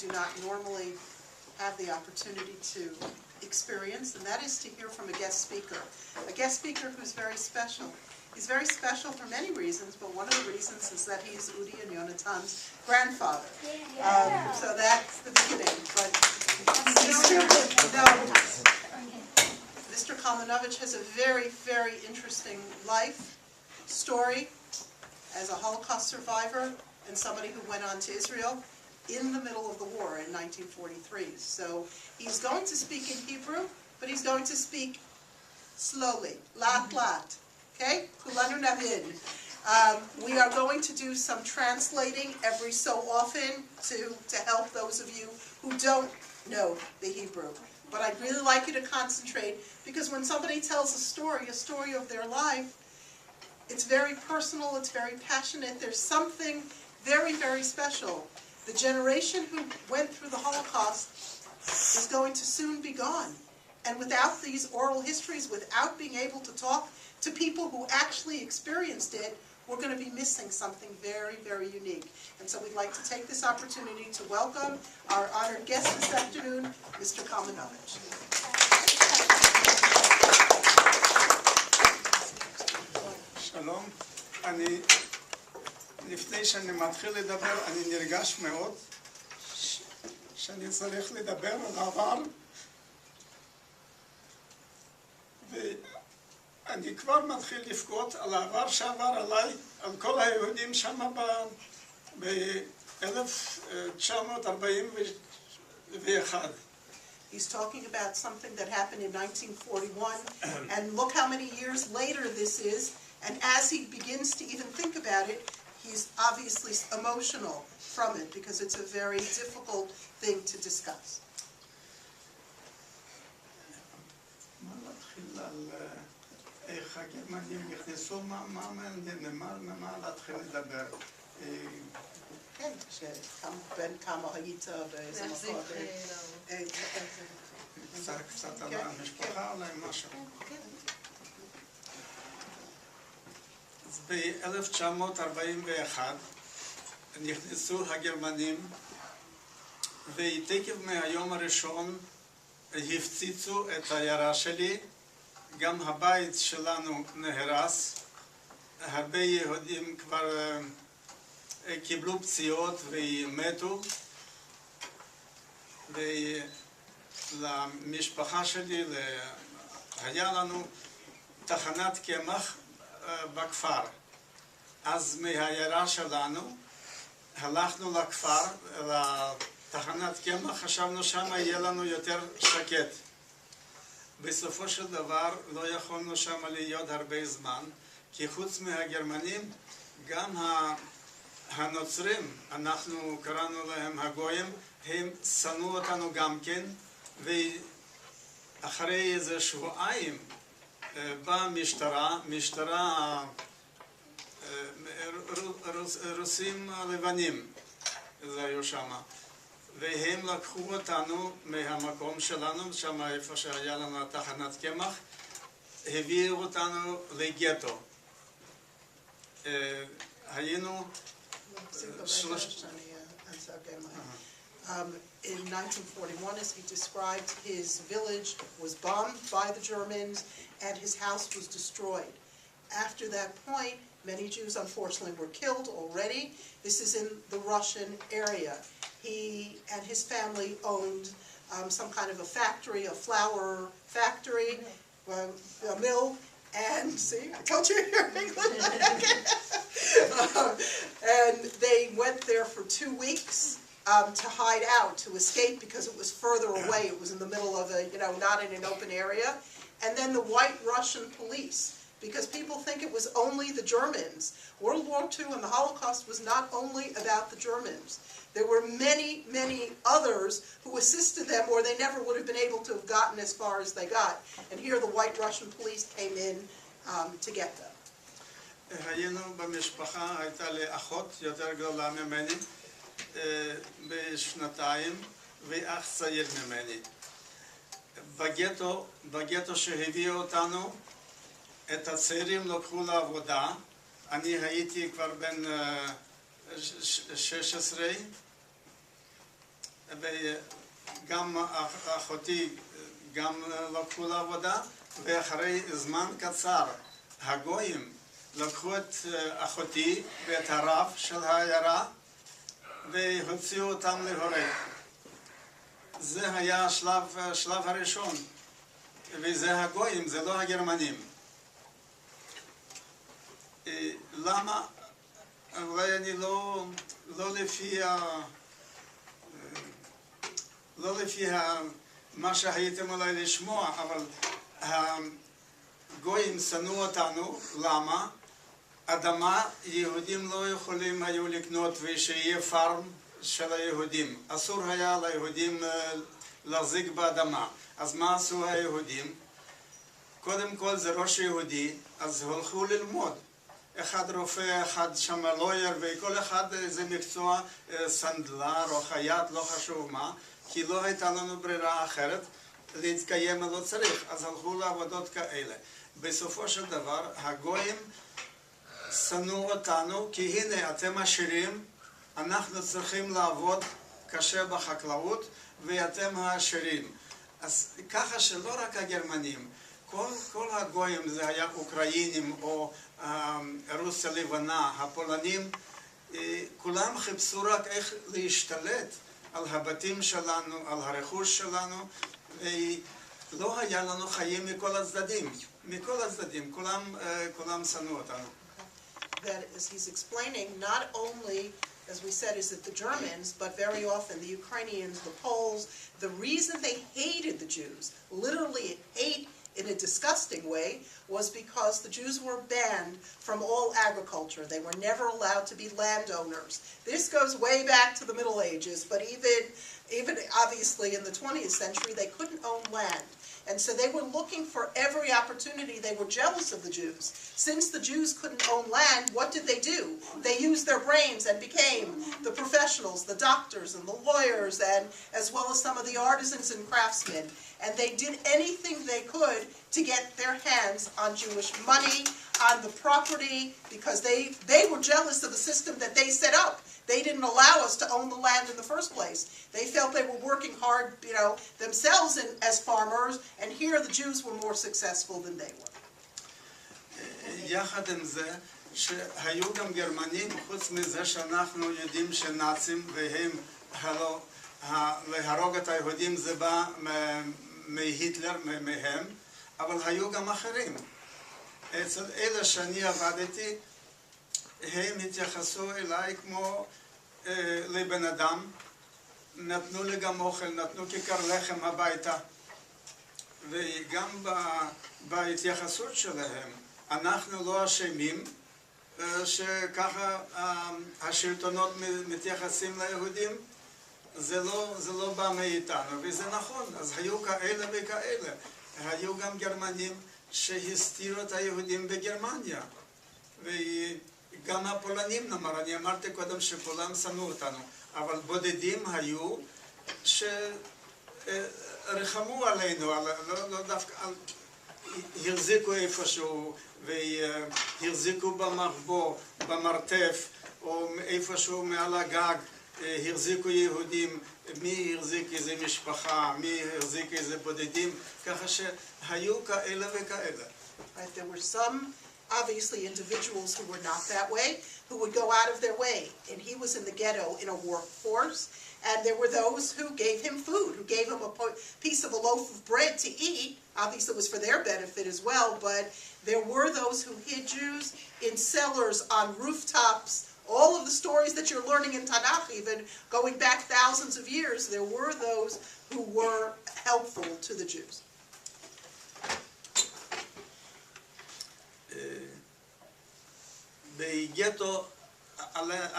do not normally have the opportunity to experience, and that is to hear from a guest speaker. A guest speaker who's very special. He's very special for many reasons, but one of the reasons is that he's Udi and Yonatan's grandfather. So that's the beginning. But Mr. Kalmanovich has a very, very interesting life story as a Holocaust survivor and somebody who went on to Israel in the middle of the war in 1943. So he's going to speak in Hebrew, but he's going to speak slowly, lat lat. Okay? Kulanu navin. We are going to do some translating every so often to help those of you who don't know the Hebrew. But I'd really like you to concentrate, because when somebody tells a story of their life, it's very personal, it's very passionate. There's something very, very special. The generation who went through the Holocaust is going to soon be gone. And without these oral histories, without being able to talk to people who actually experienced it, we're going to be missing something very, very unique. And so we'd like to take this opportunity to welcome our honored guest this afternoon, Mr. Kalmanovich. שלום, לפני שאני מתחיל לדבר, אני נרגש מאוד שאני צריך לדבר על העבר, ואני כבר מתחיל לבכות על העבר שעבר עליי, על כל היהודים שם ב-1941. He's talking about something that happened in 1941, and look how many years later this is, and as he begins to even think about it, he's obviously emotional from it, because it's a very difficult thing to discuss. איך הגרמנים נכנסו, מה להתחיל לדבר? כן, בין כמה היית באיזה מקום. קצת על המשפחה, אולי משהו. אז ב-1941 נכנסו הגרמנים, ותקף מהיום הראשון הפציצו את העיירה שלי, גם הבית שלנו נהרס, הרבה יהודים כבר קיבלו פציעות ומתו, ולמשפחה שלי היה לנו תחנת קמח בכפר. אז מהעיירה שלנו הלכנו לכפר, לתחנת קמח, חשבנו שם יהיה לנו יותר שקט. בסופו של דבר לא יכולנו שם להיות הרבה זמן, כי חוץ מהגרמנים, גם הנוצרים, אנחנו קראנו להם הגויים, הם שנאו אותנו גם כן, ואחרי איזה שבועיים באה משטרה, רוסים לבנים, זה היו שם. והם לקחו אותנו מהמקום שלנו, שם איפה שהיה לנו תחנת קמח, הביאו אותנו לגטו. היינו in 1941, as he described, his village was bombed by the Germans and his house was destroyed. After that point, many Jews unfortunately were killed already. This is in the Russian area. He and his family owned some kind of a factory, a flour factory, a mill, and see, I told you you're English. And they went there for 2 weeks to hide out, to escape, because it was further away. It was in the middle of a, not in an open area. And then the White Russian police, because people think it was only the Germans. World War II and the Holocaust was not only about the Germans. There were many, many others who assisted them, or they never would have been able to have gotten as far as they got. And here the White Russian police came in to get them. היינו במשפחה, הייתה לי אחות יותר גדולה ממני בשנתיים, ואח צעיר ממני. בגטו שהביאו אותנו, את הצעירים לקחו לעבודה. אני הייתי כבר בן 16, וגם אחותי גם לקחו לעבודה, ואחרי זמן קצר הגויים לקחו את אחותי ואת הרב של העיירה והוציאו אותם להורג. זה היה השלב הראשון, וזה הגויים, זה לא הגרמנים. למה? אולי אני לא לפי מה שהייתם אולי לשמוע, אבל הגויים שנאו אותנו. למה? אדמה יהודים לא יכולים היו לקנות ושיהיה פארם של היהודים. אסור היה ליהודים להחזיק באדמה. אז מה עשו היהודים? קודם כל זה ראש יהודי, אז הולכו ללמוד. אחד רופא, אחד שם לויר, וכל אחד איזה מקצוע, סנדלר או חייט, לא חשוב מה, כי לא הייתה לנו ברירה אחרת, להתקיים לא צריך, אז הלכו לעבודות כאלה. בסופו של דבר, הגויים שנאו אותנו, כי הנה אתם עשירים, אנחנו צריכים לעבוד קשה בחקלאות, ואתם העשירים. אז ככה שלא רק הגרמנים, כל הגויים, זה היה אוקראינים או רוסיה לבנה, הפולנים, כולם חיפשו רק איך להשתלט על הבתים שלנו, על הרכוש שלנו, ולא היה לנו חיים מכל הצדדים. מכל הצדדים, כולם שנאו אותנו. That, as he's explaining, not only, as we said, is it the Germans, but very often the Ukrainians, the Poles, the reason they hated the Jews, literally hate in a disgusting way, was because the Jews were banned from all agriculture. They were never allowed to be landowners. This goes way back to the Middle Ages, but even obviously in the 20th century, they couldn't own land. And so they were looking for every opportunity. They were jealous of the Jews. Since the Jews couldn't own land, what did they do? They used their brains and became the professionals, the doctors and the lawyers, and as well as some of the artisans and craftsmen. And they did anything they could to get their hands on Jewish money, on the property, because they were jealous of the system that they set up. They didn't allow us to own the land in the first place. They felt they were working hard, themselves as farmers, and here the Jews were more successful than they were. יחד עם זה, שהיו גם גרמנים, חוץ מזה שאנחנו יודעים שנאצים, והם, להרוג את היהודים זה בא מהיטלר, מהם, אבל היו גם אחרים. אצל אלה שאני עבדתי, הם התייחסו אליי כמו לבן אדם, נתנו לי גם אוכל, נתנו כיכר לחם הביתה, וגם בהתייחסות שלהם, אנחנו לא אשמים שככה השלטונות מתייחסים ליהודים, זה לא בא מאיתנו, וזה נכון, אז היו כאלה וכאלה. היו גם גרמנים שהסתירו את היהודים בגרמניה, וגם הפולנים, נאמר, אני אמרתי קודם שכולם שנאו אותנו, אבל בודדים היו שרחמו עלינו, לא דווקא, החזיקו איפשהו, והחזיקו במחבוא, במרתף, או איפשהו מעל הגג, החזיקו יהודים, מי החזיק איזה משפחה, מי החזיק איזה בודדים, ככה שהיו כאלה וכאלה. There were some, obviously, individuals who were not that way, who would go out of their way. And he was in the ghetto in a workforce, and there were those who gave him food, who gave him a piece of a loaf of bread to eat. Obviously, it was for their benefit as well, but there were those who hid Jews in cellars, on rooftops. All of the stories that you're learning in Tanakh, even going back thousands of years, there were those who were helpful to the Jews. בגטו,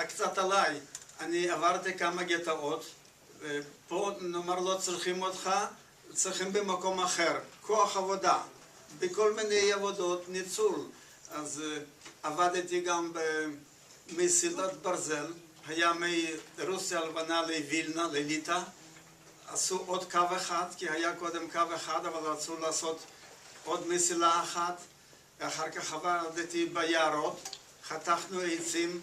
קצת עליי, אני עברתי כמה גטאות, פה נאמר לא צריכים אותך, צריכים במקום אחר, כוח עבודה, בכל מיני עבודות, ניצול. אז עבדתי גם במסילת ברזל, היה מרוסיה הלבנה לווילנה, לליטא, עשו עוד קו אחד, כי היה קודם קו אחד, אבל רצו לעשות עוד מסילה אחת, אחר כך עבדתי ביערות, חתכנו עצים,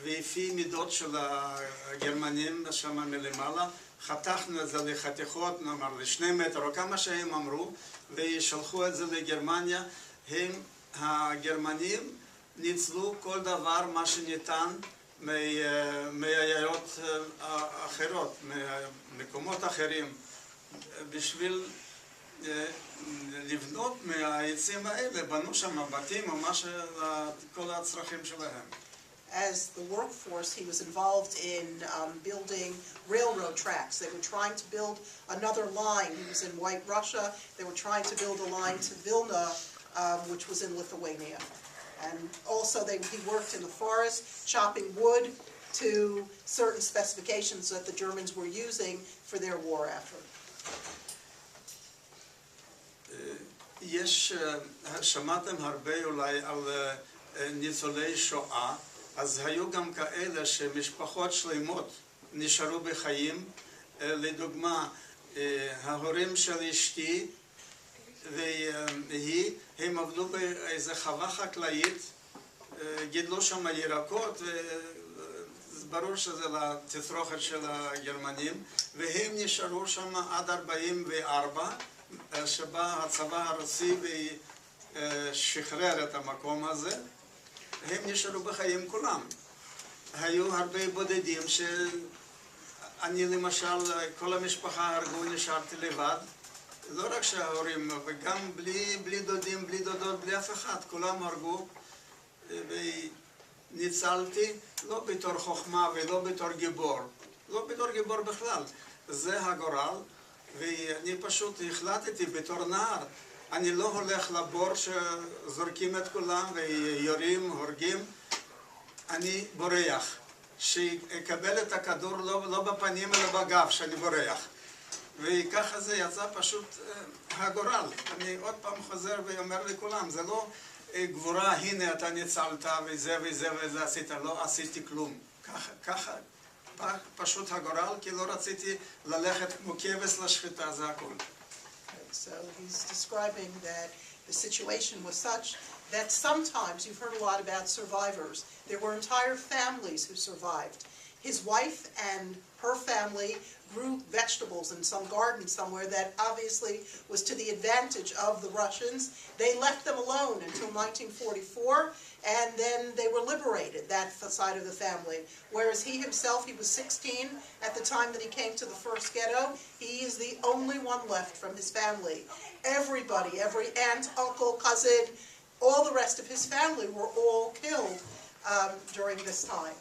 ולפי מידות של הגרמנים שם מלמעלה, חתכנו את זה לחתיכות, נאמר ל2 מטר או כמה שהם אמרו, ושלחו את זה לגרמניה. הגרמנים ניצלו כל דבר מה שניתן מעיירות אחרות, ממקומות אחרים, בשביל לבנות מהעצים האלה, בנו שם בתים או כל הצרכים שלהם. As the workforce, he was involved in building railroad tracks. They were trying to build another line. He was in White Russia. They were trying to build a line to Vilna, which was in Lithuania. And also he worked in the forest, chopping wood to certain specifications that the Germans were using for their war effort. שמעתם הרבה אולי על ניצולי שואה, אז היו גם כאלה שמשפחות שלמות נשארו בחיים. לדוגמה, ההורים של אשתי הם עבדו באיזה חווה חקלאית, גידלו שם ירקות, ברור שזה לתצרוכת של הגרמנים, והם נשארו שם עד 44, שבה הצבא הרוסי שחרר את המקום הזה. הם נשארו בחיים כולם. היו הרבה בודדים שאני למשל, כל המשפחה הרגו, נשארתי לבד. לא רק שההורים, וגם בלי דודים, בלי דודות, בלי אף אחד, כולם הרגו. וניצלתי לא בתור חוכמה ולא בתור גיבור. לא בתור גיבור בכלל. זה הגורל, ואני פשוט החלטתי בתור נער. אני לא הולך לבור שזורקים את כולם ויורים, הורגים. אני בורח. שיקבל את הכדור לא בפנים אלא בגב שאני בורח. וככה זה יצא פשוט הגורל. אני עוד פעם חוזר ואומר לכולם, זה לא גבורה, הנה אתה ניצלת וזה וזה וזה עשית, לא עשיתי כלום. ככה פשוט הגורל, כי לא רציתי ללכת כמו כבש לשחיטה, זה הכל. So he's describing that the situation was such that sometimes, you've heard a lot about survivors, there were entire families who survived. His wife and her family grew vegetables in some garden somewhere that obviously was to the advantage of the Russians. They left them alone until 1944, and then they were liberated, that side of the family. Whereas he himself, he was 16 at the time that he came to the first ghetto. He is the only one left from his family. Everybody, every aunt, uncle, cousin, all the rest of his family were all killed during this time.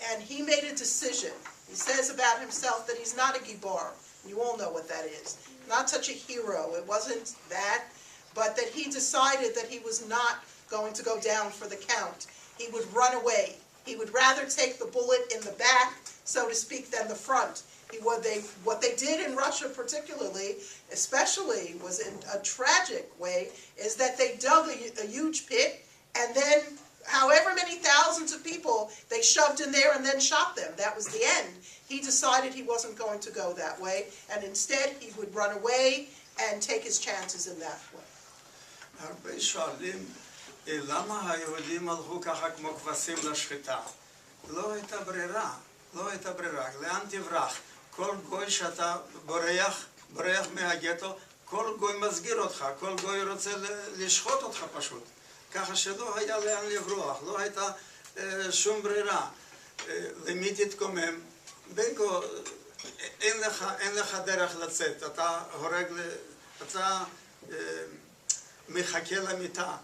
And he made a decision. He says about himself that he's not a gibor. You all know what that is. Not such a hero. It wasn't that. But that he decided that he was not going to go down for the count. He would run away. He would rather take the bullet in the back, so to speak, than the front. What they did in Russia particularly, especially, was in a tragic way, is that they dug a huge pit, and then however many thousands of people they shoved in there and then shot them. That was the end. He decided he wasn't going to go that way, and instead he would run away and take his chances in that way. הרבה שואלים, למה היהודים הלכו ככה כמו כבשים לשחיטה? לא הייתה ברירה, לא הייתה ברירה. לאן תברח? כל גוי שאתה בורח מהגטו, כל גוי מסגיר אותך, כל גוי רוצה לשחוט אותך פשוט. ככה שלא היה לאן לברוח, לא הייתה שום ברירה. למי תתקומם? בינגו, אין לך דרך לצאת, אתה מחכה למיטה.